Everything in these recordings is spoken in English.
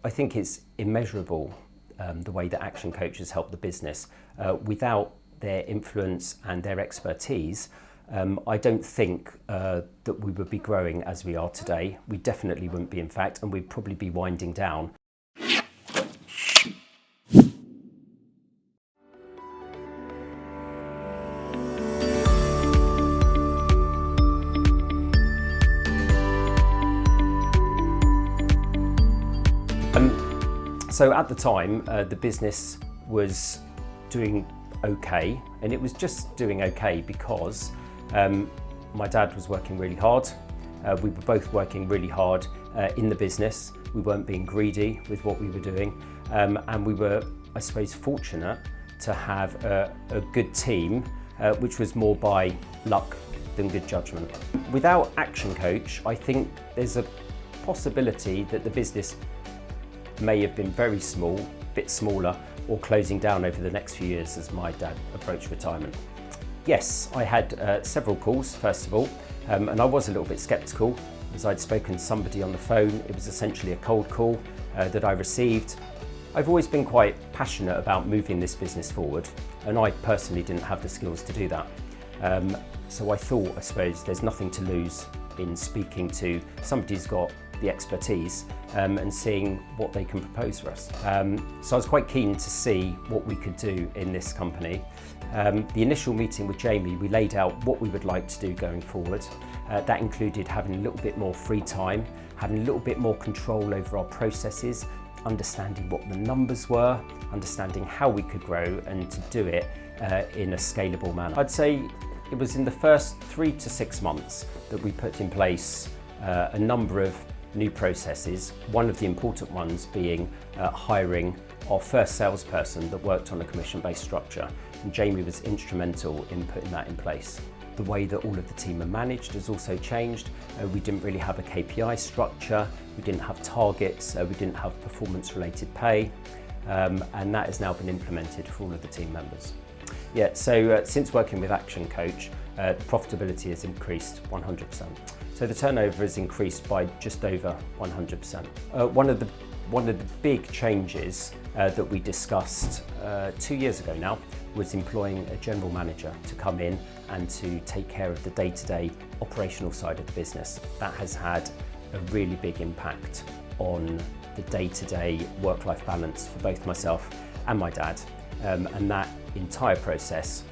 I think it's immeasurable, the way that Action Coach has helped the business. Without their influence and their expertise, I don't think that we would be growing as we are today. We definitely wouldn't be, in fact, and we'd probably be winding down. So at the time, the business was doing okay, and it was just doing okay because my dad was working really hard. We were both working really hard in the business. We weren't being greedy with what we were doing, and we were, I suppose, fortunate to have a good team, which was more by luck than good judgment. Without Action Coach, I think there's a possibility that the business may have been very small, a bit smaller, or closing down over the next few years as my dad approached retirement. Yes, I had several calls, first of all, and I was a little bit sceptical as I'd spoken to somebody on the phone. It was essentially a cold call that I received. I've always been quite passionate about moving this business forward, and I personally didn't have the skills to do that. So I thought, I suppose, there's nothing to lose in speaking to somebody who's got the expertise and seeing what they can propose for us. So I was quite keen to see what we could do in this company. The initial meeting with Jamie, we laid out what we would like to do going forward. That included having a little bit more free time, having a little bit more control over our processes, understanding what the numbers were, understanding how we could grow, and to do it in a scalable manner. I'd say it was in the first 3 to 6 months that we put in place a number of new processes, one of the important ones being hiring our first salesperson that worked on a commission-based structure, and Jamie was instrumental in putting that in place. The way that all of the team are managed has also changed. We didn't really have a KPI structure, we didn't have targets, we didn't have performance-related pay, and that has now been implemented for all of the team members. Yeah, so since working with Action Coach, the profitability has increased 100%. So the turnover has increased by just over 100%. One of the big changes that we discussed 2 years ago now was employing a general manager to come in and to take care of the day-to-day operational side of the business. That has had a really big impact on the day-to-day work-life balance for both myself and my dad, and that entire process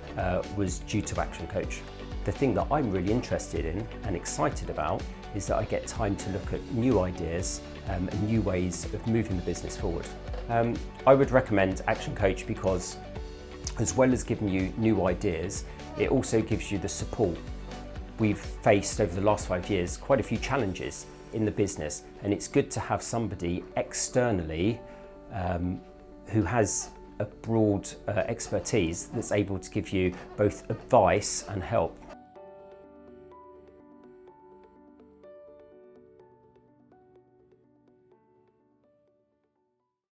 was due to Action Coach. The thing that I'm really interested in and excited about is that I get time to look at new ideas and new ways of moving the business forward. I would recommend Action Coach because, as well as giving you new ideas, it also gives you the support. We've faced over the last 5 years quite a few challenges in the business, and it's good to have somebody externally who has a broad expertise that's able to give you both advice and help.